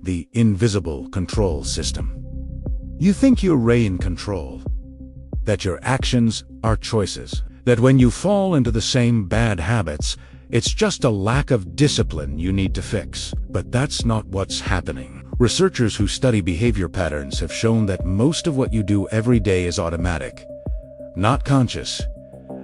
the invisible control system. You think you're in control, that your actions are choices, that when you fall into the same bad habits, it's just a lack of discipline you need to fix. But that's not what's happening. Researchers who study behavior patterns have shown that most of what you do every day is automatic, not conscious,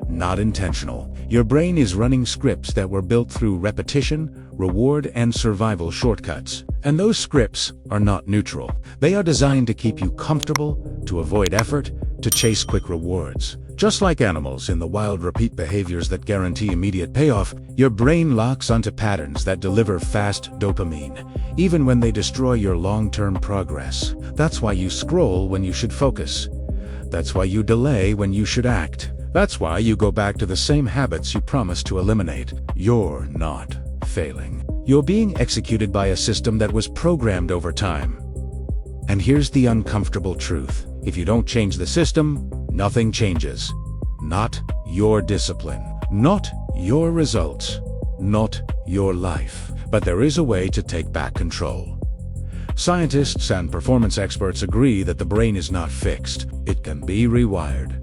not intentional. Your brain is running scripts that were built through repetition, reward, and survival shortcuts. And those scripts are not neutral. They are designed to keep you comfortable, to avoid effort, to chase quick rewards. Just like animals in the wild repeat behaviors that guarantee immediate payoff, your brain locks onto patterns that deliver fast dopamine, even when they destroy your long-term progress. That's why you scroll when you should focus. That's why you delay when you should act. That's why you go back to the same habits you promised to eliminate. You're not failing. You're being executed by a system that was programmed over time. And here's the uncomfortable truth. If you don't change the system, nothing changes. Not your discipline, not your results, not your life. But there is a way to take back control. Scientists and performance experts agree that the brain is not fixed. It can be rewired.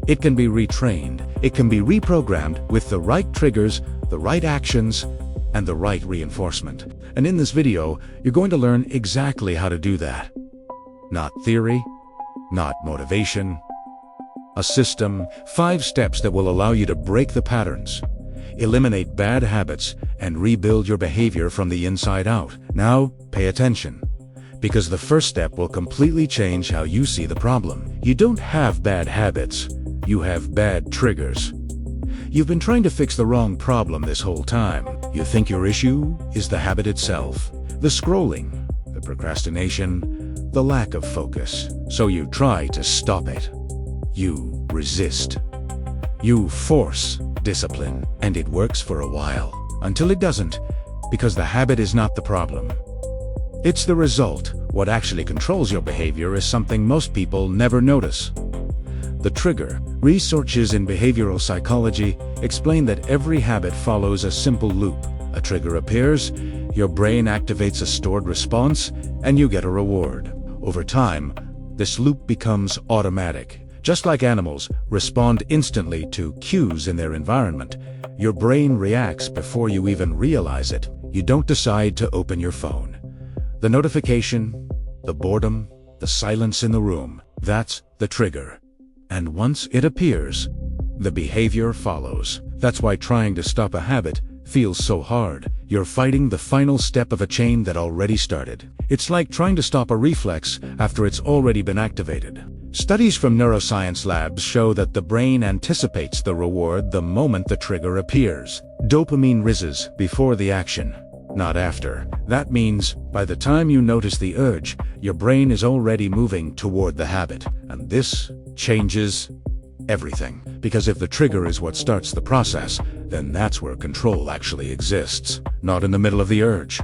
It can be retrained. It can be reprogrammed with the right triggers, the right actions, and the right reinforcement. And in this video, you're going to learn exactly how to do that. Not theory, not motivation. A system, 5 steps that will allow you to break the patterns, eliminate bad habits, and rebuild your behavior from the inside out. Now, pay attention, because the first step will completely change how you see the problem. You don't have bad habits, you have bad triggers. You've been trying to fix the wrong problem this whole time. You think your issue is the habit itself, the scrolling, the procrastination, the lack of focus. So you try to stop it. You resist. You force discipline, and it works for a while, until it doesn't, because the habit is not the problem. It's the result. What actually controls your behavior is something most people never notice. The trigger. Researchers in behavioral psychology explain that every habit follows a simple loop. A trigger appears, your brain activates a stored response, and you get a reward. Over time, this loop becomes automatic. Just like animals respond instantly to cues in their environment, your brain reacts before you even realize it. You don't decide to open your phone. The notification, the boredom, the silence in the room, that's the trigger. And once it appears, the behavior follows. That's why trying to stop a habit feels so hard. You're fighting the final step of a chain that already started. It's like trying to stop a reflex after it's already been activated. Studies from neuroscience labs show that the brain anticipates the reward the moment the trigger appears. Dopamine rises before the action, not after. That means by the time you notice the urge, your brain is already moving toward the habit. And this changes everything. Because if the trigger is what starts the process, then that's where control actually exists. Not in the middle of the urge.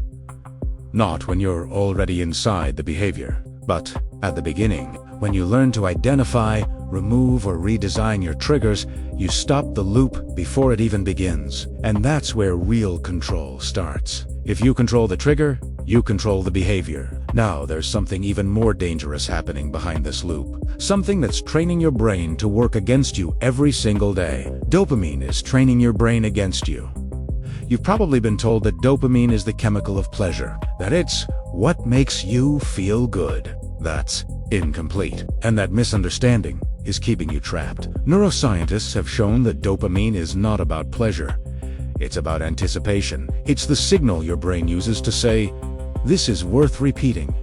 Not when you're already inside the behavior. But at the beginning, when you learn to identify, remove, or redesign your triggers, you stop the loop before it even begins. And that's where real control starts. If you control the trigger, you control the behavior. Now there's something even more dangerous happening behind this loop. Something that's training your brain to work against you every single day. Dopamine is training your brain against you. You've probably been told that dopamine is the chemical of pleasure, that it's what makes you feel good. That's incomplete, and that misunderstanding is keeping you trapped. Neuroscientists have shown that dopamine is not about pleasure. It's about anticipation. It's the signal your brain uses to say, this is worth repeating.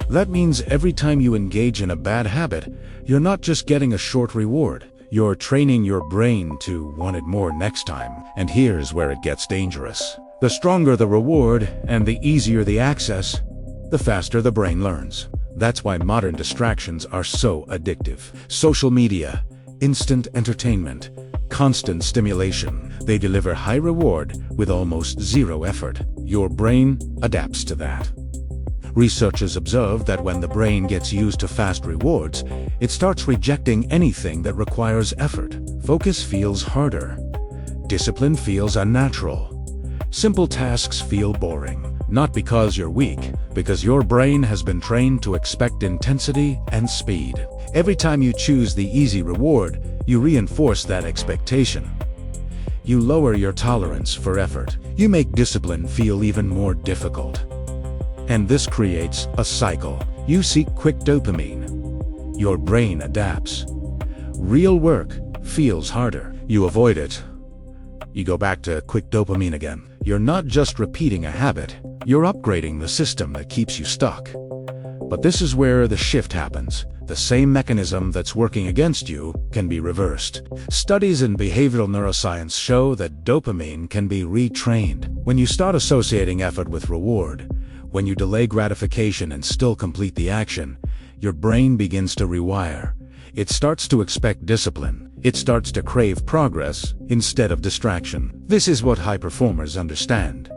That means every time you engage in a bad habit, you're not just getting a short reward. You're training your brain to want it more next time. And here's where it gets dangerous. The stronger the reward and the easier the access, the faster the brain learns. That's why modern distractions are so addictive. Social media, instant entertainment, constant stimulation. They deliver high reward with almost zero effort. Your brain adapts to that. Researchers observe that when the brain gets used to fast rewards, it starts rejecting anything that requires effort. Focus feels harder. Discipline feels unnatural. Simple tasks feel boring. Not because you're weak, because your brain has been trained to expect intensity and speed. Every time you choose the easy reward, you reinforce that expectation. You lower your tolerance for effort. You make discipline feel even more difficult. And this creates a cycle. You seek quick dopamine. Your brain adapts. Real work feels harder. You avoid it. You go back to quick dopamine again. You're not just repeating a habit, you're upgrading the system that keeps you stuck. But this is where the shift happens. The same mechanism that's working against you can be reversed. Studies in behavioral neuroscience show that dopamine can be retrained. When you start associating effort with reward, when you delay gratification and still complete the action, your brain begins to rewire. It starts to expect discipline. It starts to crave progress instead of distraction. This is what high performers understand.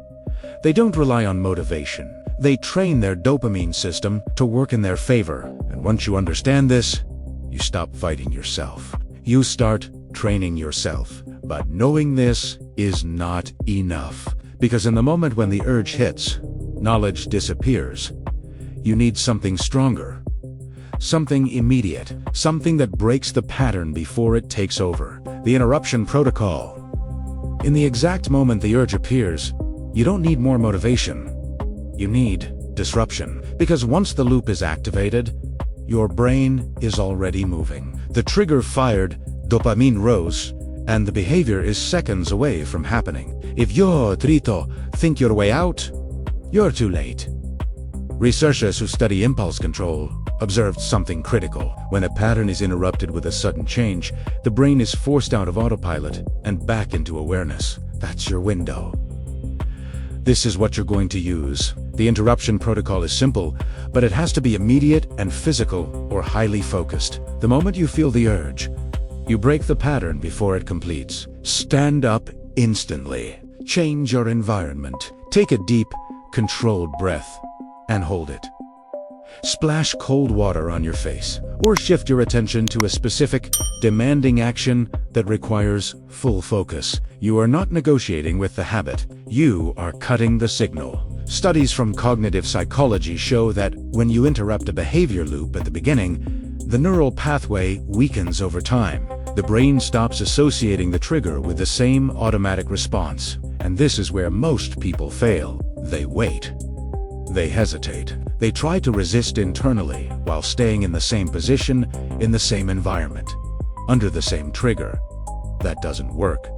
They don't rely on motivation. They train their dopamine system to work in their favor. And once you understand this, you stop fighting yourself. You start training yourself. But knowing this is not enough. Because in the moment when the urge hits, knowledge disappears. You need something stronger. Something immediate. Something that breaks the pattern before it takes over. The interruption protocol. In the exact moment the urge appears, you don't need more motivation. You need disruption. Because once the loop is activated, your brain is already moving. The trigger fired, dopamine rose, and the behavior is seconds away from happening. If you, Trito, think your way out, you're too late. Researchers who study impulse control observed something critical. When a pattern is interrupted with a sudden change, the brain is forced out of autopilot and back into awareness. That's your window. This is what you're going to use. The interruption protocol is simple, but it has to be immediate and physical or highly focused. The moment you feel the urge, you break the pattern before it completes. Stand up instantly. Change your environment. Take a deep, controlled breath and hold it. Splash cold water on your face, or shift your attention to a specific, demanding action that requires full focus. You are not negotiating with the habit. You are cutting the signal. Studies from cognitive psychology show that when you interrupt a behavior loop at the beginning, the neural pathway weakens over time. The brain stops associating the trigger with the same automatic response. And this is where most people fail. They wait. They hesitate. They try to resist internally while staying in the same position, in the same environment, under the same trigger. That doesn't work.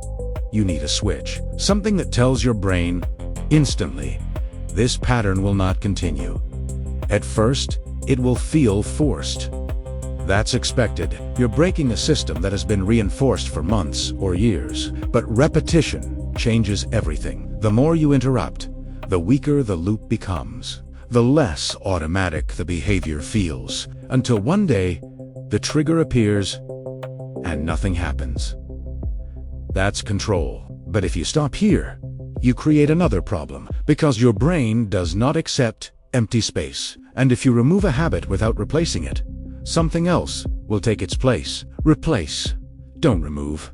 You need a switch. Something that tells your brain instantly, this pattern will not continue. At first, it will feel forced. That's expected. You're breaking a system that has been reinforced for months or years. But repetition changes everything. The more you interrupt, the weaker the loop becomes. The less automatic the behavior feels, until one day, the trigger appears and nothing happens. That's control. But if you stop here, you create another problem, because your brain does not accept empty space. And if you remove a habit without replacing it, something else will take its place. Replace. Don't remove.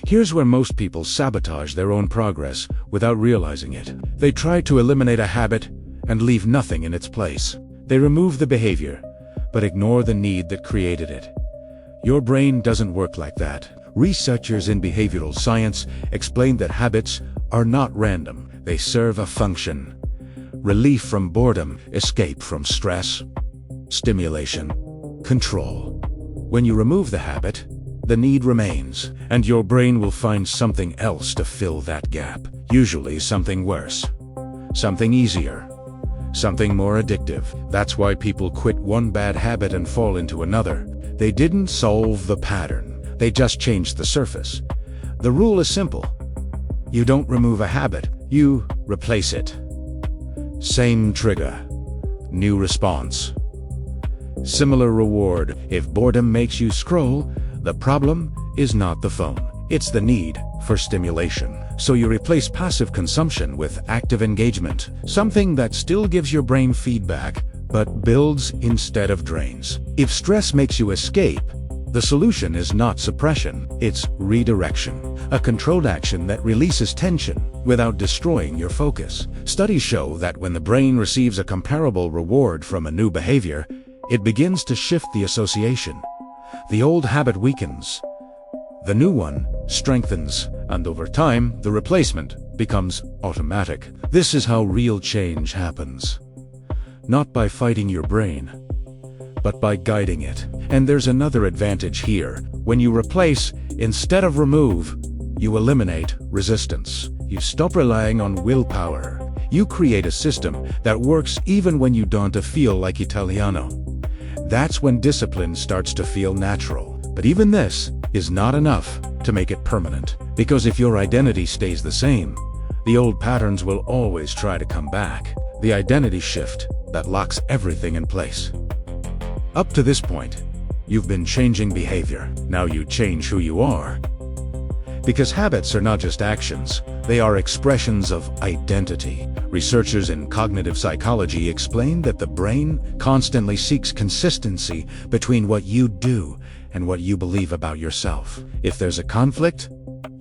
Here's where most people sabotage their own progress without realizing it. They try to eliminate a habit and leave nothing in its place. They remove the behavior, but ignore the need that created it. Your brain doesn't work like that. Researchers in behavioral science explain that habits are not random. They serve a function. Relief from boredom, escape from stress, stimulation, control. When you remove the habit, the need remains, and your brain will find something else to fill that gap. Usually something worse, something easier, something more addictive. That's why people quit one bad habit and fall into another. They didn't solve the pattern, they just changed the surface. The rule is simple. You don't remove a habit, you replace it. Same trigger, new response. Similar reward. If boredom makes you scroll, the problem is not the phone. It's the need for stimulation. So you replace passive consumption with active engagement, something that still gives your brain feedback, but builds instead of drains. If stress makes you escape, The solution is not suppression, it's redirection, a controlled action that releases tension without destroying your focus. Studies show that when the brain receives a comparable reward from a new behavior, it begins to shift the association. The old habit weakens, the new one strengthens, and over time, the replacement becomes automatic. This is how real change happens. Not by fighting your brain, but by guiding it. And there's another advantage here. When you replace, instead of remove, you eliminate resistance. You stop relying on willpower. You create a system that works even when you don't feel like Italiano. That's when discipline starts to feel natural. But even this is not enough to make it permanent. Because if your identity stays the same, the old patterns will always try to come back. The identity shift that locks everything in place. Up to this point, you've been changing behavior. Now you change who you are. Because habits are not just actions, they are expressions of identity. Researchers in cognitive psychology explain that the brain constantly seeks consistency between what you do and what you believe about yourself. If there's a conflict,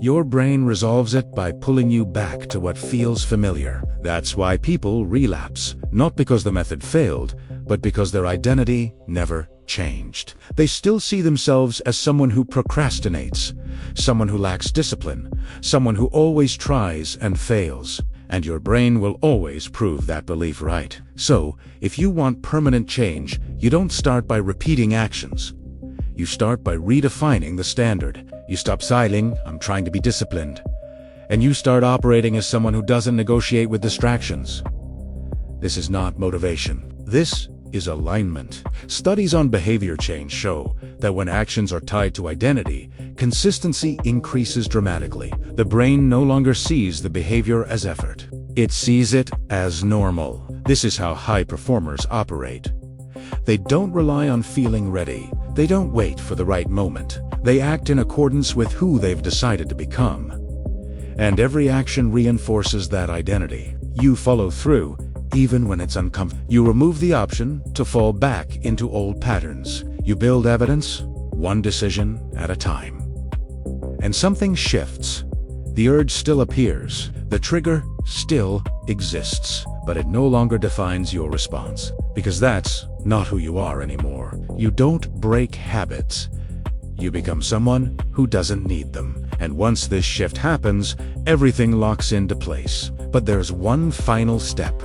your brain resolves it by pulling you back to what feels familiar. That's why people relapse, not because the method failed, but because their identity never changed. They still see themselves as someone who procrastinates, someone who lacks discipline, someone who always tries and fails. And your brain will always prove that belief right. So, if you want permanent change, you don't start by repeating actions. You start by redefining the standard. You stop signing, "I'm trying to be disciplined," and you start operating as someone who doesn't negotiate with distractions. This is not motivation. This is alignment. Studies on behavior change show that when actions are tied to identity, consistency increases dramatically. The brain no longer sees the behavior as effort. It sees it as normal. This is how high performers operate. They don't rely on feeling ready. They don't wait for the right moment. They act in accordance with who they've decided to become. And every action reinforces that identity. You follow through, even when it's uncomfortable. You remove the option to fall back into old patterns. You build evidence, one decision at a time. And something shifts. The urge still appears. The trigger still exists. But it no longer defines your response. Because that's not who you are anymore. You don't break habits. You become someone who doesn't need them. And once this shift happens, everything locks into place. But there's one final step.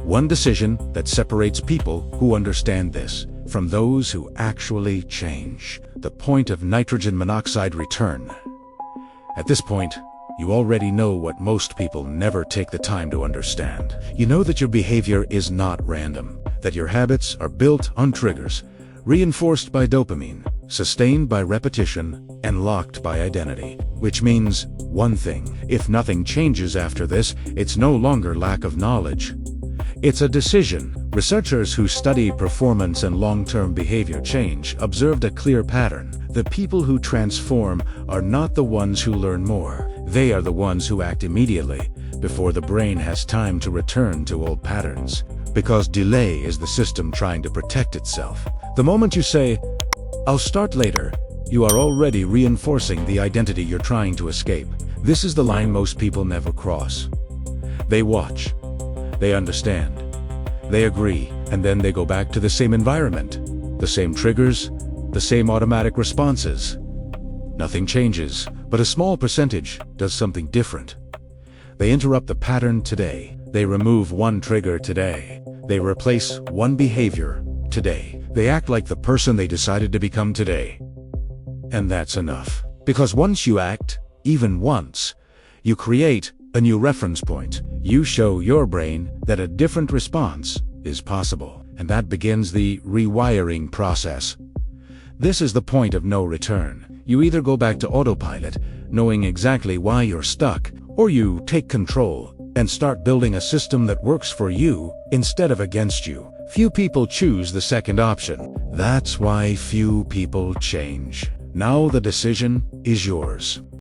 One decision that separates people who understand this from those who actually change. The point of nitrogen monoxide return. At this point, you already know what most people never take the time to understand. You know that your behavior is not random, that your habits are built on triggers, reinforced by dopamine, sustained by repetition, and locked by identity. Which means one thing: if nothing changes after this, it's no longer lack of knowledge. It's a decision. Researchers who study performance and long-term behavior change observed a clear pattern. The people who transform are not the ones who learn more. They are the ones who act immediately, before the brain has time to return to old patterns. Because delay is the system trying to protect itself. The moment you say, "I'll start later," you are already reinforcing the identity you're trying to escape. This is the line most people never cross. They watch. They understand. They agree, and then they go back to the same environment, the same triggers, the same automatic responses. Nothing changes, but a small percentage does something different. They interrupt the pattern today. They remove one trigger today. They replace one behavior today. They act like the person they decided to become today. And that's enough. Because once you act, even once, you create a new reference point. You show your brain that a different response is possible. And that begins the rewiring process. This is the point of no return. You either go back to autopilot, knowing exactly why you're stuck, or you take control and start building a system that works for you instead of against you. Few people choose the second option. That's why few people change. Now the decision is yours.